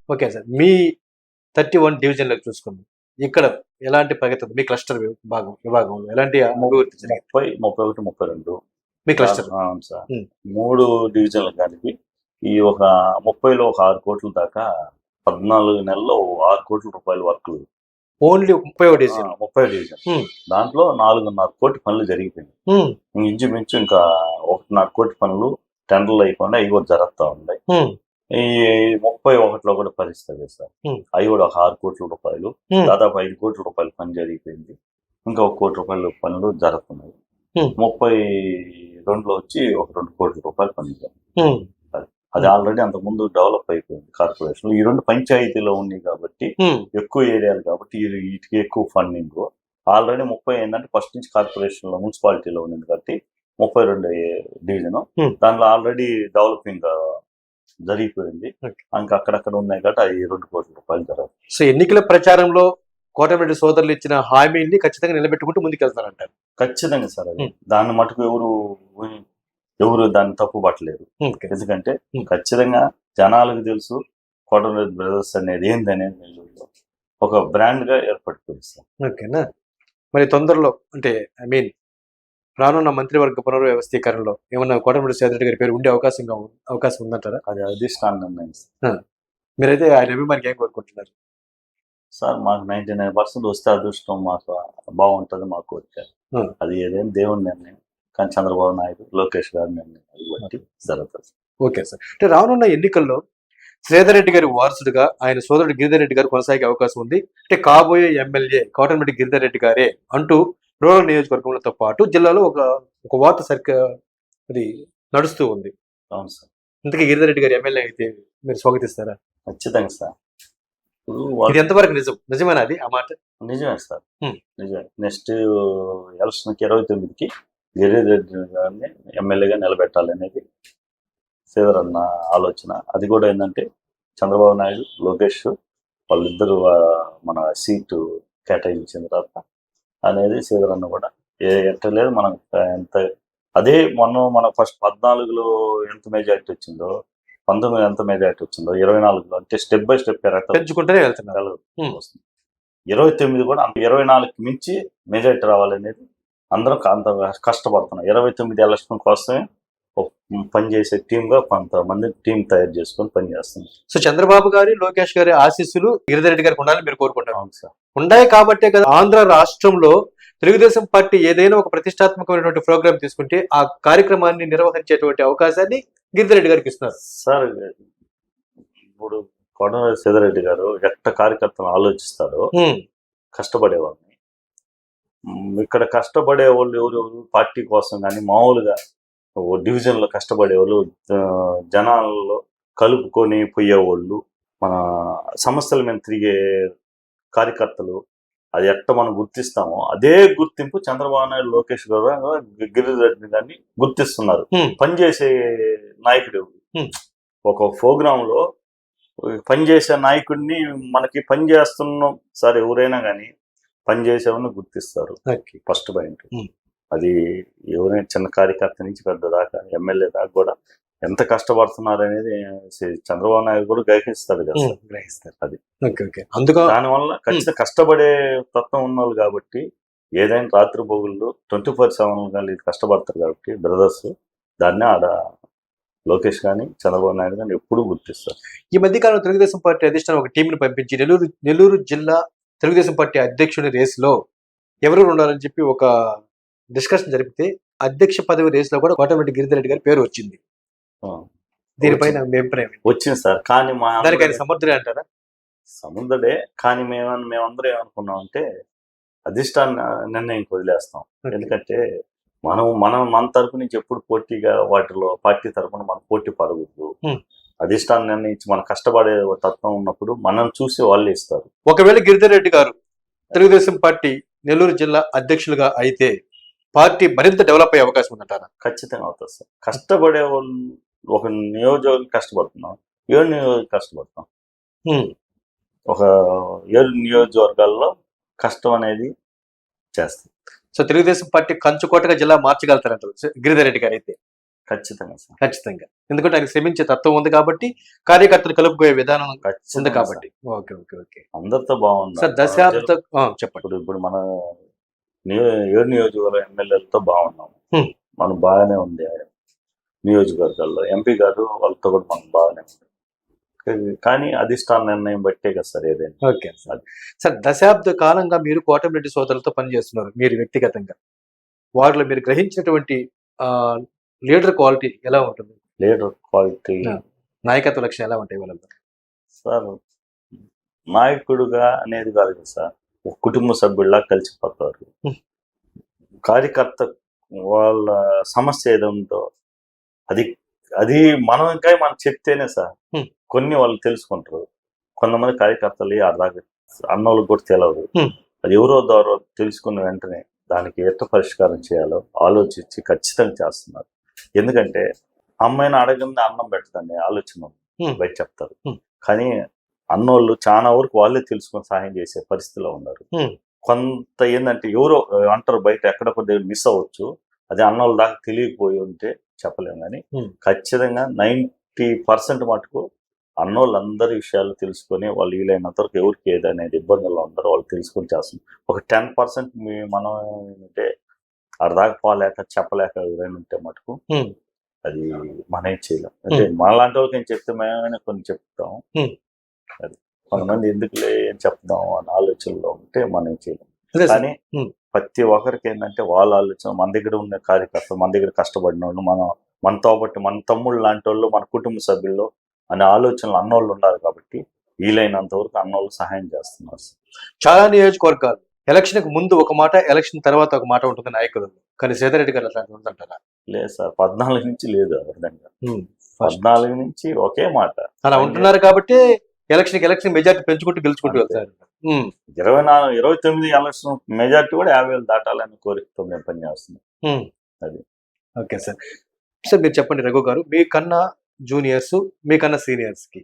Okay sir. మీ 31 డివిజన్‌లోకి చూసుకుందాం. ఇక్కడ ఎలాంటి ప్రగతి ఉంది? మీ క్లస్టర్ విభాగంలో ఎలాంటి అభివృద్ధి జరిగింది? 30, 31, 32 మీ క్లస్టర్. అవును సార్. హ్మ్. 3 డివిజన్లు కలిపి ఈ ఒక 30లో ఒక 6 కోట్ల దాకా 14 నెలల్లో 6 కోట్ల రూపాయల వర్కులు. ఓన్లీ 30వ డివిజన్. 30 డివిజన్. హ్మ్. దాంట్లో 4.5 కోటి పనులు జరిగిపోయినాయి. హ్మ్. ఇంచుమించు ఇంకా 1.5 కోటి పనులు టెండర్లు అయిపోయినా అవి కూడా జరుగుతూ ఉన్నాయి. హ్మ్. ఈ 31లో కూడా పరిస్థితి సార్. హ్మ్. అవి కూడా ఒక 6 కోట్ల రూపాయలు, హ్మ్. దాదాపు 5 కోట్ల రూపాయల పని జరిగిపోయింది. ఇంకా 1 కోటి రూపాయల పనులు జరుగుతున్నాయి. హ్మ్. 32లో వచ్చి ఒక 2 కోట్ల రూపాయల పనులు జరిగింది. హ్మ్. అది ఆల్రెడీ అంతకుముందు డెవలప్ అయిపోయింది కార్పొరేషన్. ఈ 2 పంచాయతీలో ఉన్నాయి కాబట్టి హ్మ్. ఎక్కువ ఏరియాలు కాబట్టి వీటికి ఎక్కువ ఫండింగ్. ఆల్రెడీ 30 ఏంటంటే ఫస్ట్ నుంచి కార్పొరేషన్లో మున్సిపాలిటీలో ఉంది కాబట్టి 32 డివిజన్. హ్మ్. దాంట్లో ఆల్రెడీ డెవలపింగ్ జరిగిపోయింది. ఓకే. ఇంకా అక్కడక్కడ ఉన్నాయి కాబట్టి అవి 2 కోట్ల రూపాయలు జరగదు. సో ఎన్నికల ప్రచారంలో కోటమిరెడ్డి సోదరులు ఇచ్చిన హామీల్ని ఖచ్చితంగా నిలబెట్టుకుంటూ ముందుకెళ్తారంటారు. ఖచ్చితంగా సార్. అది హ్మ్. దాన్ని మటుకు ఎవరు దాన్ని తప్పు పట్టలేరు. ఓకే. ఎందుకంటే హ్మ్. ఖచ్చితంగా జనాలకు తెలుసు కోటమిరెడ్డి బ్రదర్స్ అనేది ఏందనేది నెల్లూరులో ఒక బ్రాండ్ గా ఏర్పడిపోయింది సార్. ఓకేనా? మరి తొందరలో అంటే ఐ మీన్ రానున్న మంత్రివర్గ పునర్వ్యవస్థీకరణలో ఏమన్నా కోటమిరెడ్డి సేదరెడ్డి గారి పేరు ఉండే అవకాశం ఉందంటారా? అది అధిష్టానం నిర్ణయం సార్. మీరైతే ఆయన అభిమానికి ఏం కోరుకుంటున్నారు? సార్ మాకు 99% వస్తే అదృష్టం మాకు బాగుంటుంది మాకు వచ్చారు. హ్మ్. అది ఏదైనా దేవుని నిర్ణయం. కానీ చంద్రబాబు నాయుడు, లోకేష్ గారి నిర్ణయం అది బట్టి జరుగుతుంది. Okay sir. అంటే రానున్న ఎన్నికల్లో శ్రీధర్ రెడ్డి గారి వారసుడిగా ఆయన సోదరుడు గిరిధర్ రెడ్డి గారు కొనసాగే అవకాశం ఉంది. అంటే కాబోయే ఎమ్మెల్యే కోటమిరెడ్డి గిరిధర్ రెడ్డి గారే అంటూ రూరల్ నియోజకవర్గంతో పాటు జిల్లాలో ఒక వార్త అది నడుస్తూ ఉంది. అవును సార్. ఇంతకీ గిరిధర్ రెడ్డి గారి ఎమ్మెల్యే అయితే మీరు స్వాగతిస్తారా? ఖచ్చితంగా సార్. ఇది ఎంతవరకు నిజమేనా అది ఆ మాట? నిజమే సార్. హ్మ్. నిజమే. నెక్స్ట్ ఎలక్షన్కి 29కి గిరిధర్ రెడ్డి గారిని ఎమ్మెల్యేగా నిలబెట్టాలనేది శ్రీధర్ అన్న ఆలోచన. అది కూడా ఏంటంటే చంద్రబాబు నాయుడు, లోకేష్ వాళ్ళిద్దరూ మన సీటు కేటాయించిన తర్వాత అనేది శ్రీధర్ అన్న కూడా ఎట్టలేదు మనం ఎంత అదే మన ఫస్ట్ 14లో ఎంత మెజారిటీ వచ్చిందో 19 ఎంత మెజారిటీ వచ్చిందో 24లో అంటే స్టెప్ బై స్టెప్ పెంచుకుంటూనే వెళ్తున్నారు. వస్తుంది. 29 కూడా 24కి మించి మెజారిటీ రావాలనేది అందరం అంత కష్టపడుతున్నాం. 29 ఎలక్షన్ కోసమే పనిచేసే టీమ్గా కొంతమంది టీం తయారు చేసుకొని పనిచేస్తుంది. సో చంద్రబాబు గారి, లోకేష్ గారి ఆశీస్సులు గిరిధర్ రెడ్డి గారికి ఉండాలని మీరు కోరుకుంటారు? అవును సార్. ఉన్నాయి కాబట్టే కదా ఆంధ్ర రాష్ట్రంలో తెలుగుదేశం పార్టీ ఏదైనా ఒక ప్రతిష్టాత్మకమైనటువంటి ప్రోగ్రామ్ తీసుకుంటే ఆ కార్యక్రమాన్ని నిర్వహించేటువంటి అవకాశాన్ని గిరిధర్ రెడ్డి గారికి ఇస్తున్నారు. సార్ ఇప్పుడు కోటమిరెడ్డి శ్రీధర్ గారు ఎట్ట కార్యకర్తలు ఆలోచిస్తారో కష్టపడేవాళ్ళని ఇక్కడ కష్టపడే వాళ్ళు ఎవరు పార్టీ కోసం కానీ మామూలుగా డివిజన్లో కష్టపడేవాళ్ళు జనాల్లో కలుపుకొని పోయేవాళ్ళు మన సమస్యల మీద తిరిగే కార్యకర్తలు అది ఎట్ట మనం గుర్తిస్తామో అదే గుర్తింపు చంద్రబాబు నాయుడు, లోకేష్ గారు, గిరిధర్ రెడ్డి గారిని గుర్తిస్తున్నారు. పనిచేసే నాయకుడు ఒక ప్రోగ్రాంలో పనిచేసే నాయకుడిని మనకి పని చేస్తున్నాం సార్ ఎవరైనా కానీ పనిచేసేవాడిని గుర్తిస్తారు. ఫస్ట్ పాయింట్ అది ఎవరైనా చిన్న కార్యకర్త నుంచి పెద్ద దాకా ఎమ్మెల్యే దాకా కూడా ఎంత కష్టపడుతున్నారు అనేది చంద్రబాబు నాయుడు కూడా గ్రహిస్తాడు కదా సార్. గ్రహిస్తారు. అది దానివల్ల ఖచ్చితంగా కష్టపడే తత్వం ఉన్నవాళ్ళు కాబట్టి ఏదైనా రాత్రి బొగుళ్ళు 24/7 కష్టపడతారు కాబట్టి బ్రదర్స్ దాన్ని ఆడ లోకేష్ కానీ చంద్రబాబు నాయుడు కానీ ఎప్పుడూ గుర్తిస్తారు. ఈ మధ్యకాలంలో తెలుగుదేశం పార్టీ అధిష్టానం ఒక టీంని పంపించి నెల్లూరు జిల్లా తెలుగుదేశం పార్టీ అధ్యక్షుడి రేసులో ఎవరు ఉండాలని చెప్పి ఒక డిస్కషన్ జరిపితే అధ్యక్ష పదవి రేసులో కూడా కోటమిరెడ్డి గిరిధర్ రెడ్డి గారి పేరు వచ్చింది. దీనిపైన మీ అభిప్రాయం? వచ్చింది సార్. కానీ దానికి ఆయన సమర్థుడే అంటారా? సముద్రుడే. కానీ మేమందరం ఏమనుకున్నాం అంటే అధిష్టాన నిర్ణయం వదిలేస్తాం. ఎందుకంటే మన తరపు నుంచి ఎప్పుడు పోటీగా వాటిలో పార్టీ తరపున మన పోటీ పడకూడదు. అధిష్టానం నిర్ణయించి మన కష్టపడే తత్వం ఉన్నప్పుడు మనం చూసి వాళ్ళే ఇస్తారు. ఒకవేళ గిరిధర్ రెడ్డి గారు తెలుగుదేశం పార్టీ నెల్లూరు జిల్లా అధ్యక్షులుగా అయితే పార్టీ మరింత డెవలప్ అయ్యే అవకాశం ఉందంటారా? ఖచ్చితంగా అవుతుంది సార్. కష్టపడే వాళ్ళు ఒక నియోజకవర్గం కష్టపడుతున్నాం, 7 నియోజకవర్గం కష్టపడతాం. ఒక 7 నియోజకవర్గాల్లో కష్టం అనేది చేస్తాం. సో తెలుగుదేశం పార్టీ కంచుకోటగా జిల్లా మార్చగలుగుతారంటారు గిరిధర్ రెడ్డి గారు అయితే? ఖచ్చితంగా సార్, ఖచ్చితంగా. ఎందుకంటే ఆయన శ్రమించే తత్వం ఉంది కాబట్టి కార్యకర్తలు కలుపుకోయే విధానం ఉంది ఖచ్చితంగా కాబట్టి. సార్. ఓకే ఓకే ఓకే అందరితో బాగుంది సార్. దశాబ్ద చెప్పండి. ఇప్పుడు మన 7 నియోజకవర్గ ఎమ్మెల్యేలతో బాగున్నాం, హ్మ్. మనం బాగానే ఉంది. నియోజకవర్గాల్లో ఎంపీ గారు వాళ్ళతో కూడా మనం బాగానే ఉంది. కానీ అధిష్టాన నిర్ణయం బట్టే కదా సార్ ఏదైనా. Okay sir. సార్, దశాబ్ద కాలంగా మీరు కోటమిరెడ్డి సోదరులతో పనిచేస్తున్నారు మీరు వ్యక్తిగతంగా. వారిలో మీరు గ్రహించినటువంటి లీడర్ క్వాలిటీ ఎలా ఉంటుంది? లీడర్ క్వాలిటీ, నాయకత్వ లక్షణం ఎలా ఉంటాయి వాళ్ళలో? సార్ నాయకుడుగా అనేది కాదు కదా సార్, ఒక కుటుంబ సభ్యుల్లా కలిసిపోతారు. హ్మ్. కార్యకర్త వాళ్ళ సమస్య ఏదో ఉందో అది అది మనం ఇంకా మనం చెప్తేనే సార్ హ్మ్. కొన్ని వాళ్ళు తెలుసుకుంటారు. కొంతమంది కార్యకర్తలు అర్థాగా అన్నోళ్ళకి కూడా తెలియదు. హ్మ్. అది ఎవరో ద్వారా తెలుసుకున్న వెంటనే దానికి ఎట్లా పరిష్కారం చేయాలో ఆలోచించి ఖచ్చితంగా చేస్తున్నారు. ఎందుకంటే అమ్మాయిని అడగంది అన్నం పెట్టదండి ఆలోచన హ్మ్. బయట చెప్తారు. హ్మ్. కానీ అన్నోళ్ళు చాలా వరకు వాళ్ళే తెలుసుకొని సహాయం చేసే పరిస్థితిలో ఉన్నారు. హ్మ్. కొంత ఏంటంటే ఎవరో అంటారు బయట ఎక్కడొక్క దగ్గర మిస్ అవ్వచ్చు, అది అన్నోళ్ళ దాకా తెలియకపోయి ఉంటే చెప్పలేము. కానీ హ్మ్. ఖచ్చితంగా 90% మటుకు అన్నోళ్ళందరి విషయాలు తెలుసుకొని వాళ్ళు వీలైనంత వరకు ఎవరికి ఏదనేది ఇబ్బందుల్లో ఉంటారో వాళ్ళు తెలుసుకొని చేస్తుంది. ఒక 10% మనం ఏంటంటే అర్ధాకపోలేక చెప్పలేక ఎవరైనా ఉంటే మటుకు హ్మ్. అది మనం ఏం చేయలేం. అంటే మనలాంటి వాళ్ళకి ఏం చెప్తే మేమైనా కొన్ని చెప్తాం. హ్మ్. అది కొంతమంది ఎందుకులే ఏం చెప్దాం అన్న ఆలోచనలో ఉంటే మనం ఏం చేయలేం. అదే సార్. కానీ ప్రతి ఒక్కరికి ఏంటంటే వాళ్ళ ఆలోచన, మన దగ్గర ఉన్న కార్యకర్తలు, మన దగ్గర కష్టపడిన వాళ్ళు, మనతో పాటు మన తమ్ముళ్ళు లాంటి వాళ్ళు, మన కుటుంబ సభ్యుల్లో అనే ఆలోచనలు అన్నోళ్ళు ఉన్నారు కాబట్టి వీలైనంత వరకు అన్నోళ్ళు సహాయం చేస్తున్నారు. చాలా నియోజకవర్గాలు ఎలక్షన్ కు ముందు ఒక మాట, ఎలక్షన్ తర్వాత ఒక మాట ఉంటుంది నాయకులు. కానీ సేదరెడ్డి గారు అట్లాంటి ఉందంటారా? లేదు సార్, 14 నుంచి లేదు ఆ విధంగా. ఫస్ట్ 14 నుంచి ఒకే మాట అలా ఉంటున్నారు కాబట్టి ఎలక్షన్ మెజార్టీ పెంచుకుంటూ గెలుచుకుంటూ అంతే. వెళ్తారు. 29 ఎలక్షన్ మెజార్టీ కూడా 50,000 దాటాలని కోరికతో మేము పనిచేస్తున్నాం. అది. Okay sir. సార్, మీరు చెప్పండి రఘు గారు, మీకన్నా జూనియర్స్, మీకన్నా సీనియర్స్ కి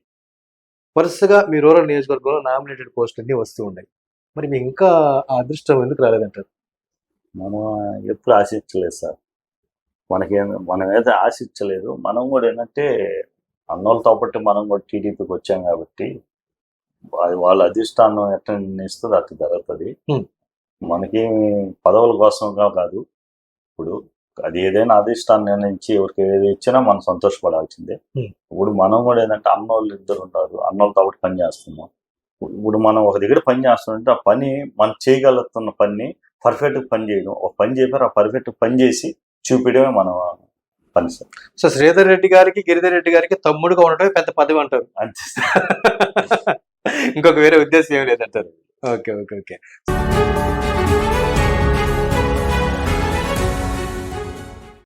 వరుసగా మీ రూరల్ నియోజకవర్గంలో నామినేటెడ్ పోస్టులు అన్ని వస్తూ ఉన్నాయి. మరి మీకు ఇంకా ఆ అదృష్టం ఎందుకు రాలేదంటారు? మనం ఎప్పుడు ఆశించలేదు సార్, మనం ఏదో ఆశించలేదు. మనం కూడా ఏంటంటే అన్నోళ్ళతో పాటు మనం కూడా టీడీపీకి వచ్చాం కాబట్టి అది వాళ్ళ అధిష్టానం ఎట్లా నిర్ణయిస్తుంది అట్లా జరుగుతుంది. మనకేమి పదవుల కోసంగా కాదు, ఇప్పుడు అది ఏదైనా అధిష్టానం నిర్ణయించి ఎవరికి ఏది ఇచ్చినా మనం సంతోషపడాల్సిందే. ఇప్పుడు మనం కూడా ఏంటంటే అన్నోళ్ళు ఇద్దరు ఉంటారు, అన్నోళ్ళతో పాటు పని చేస్తున్నాం. ఇప్పుడు మనం ఒక దగ్గర పని చేస్తుంటే ఆ పని మనం చేయగలుగుతున్న పని పర్ఫెక్ట్గా పని చేయడం, ఒక పని చెప్పారు ఆ పర్ఫెక్ట్ పని చేసి చూపించడమే మన పని సార్. సో శ్రీధర్ రెడ్డి గారికి, గిరిధర్ రెడ్డి గారికి తమ్ముడుగా ఉండటమే పెద్ద పదవి అంటారు. అంతే ఇంకొక వేరే ఉద్దేశం ఏమి లేదంటారు. Okay okay okay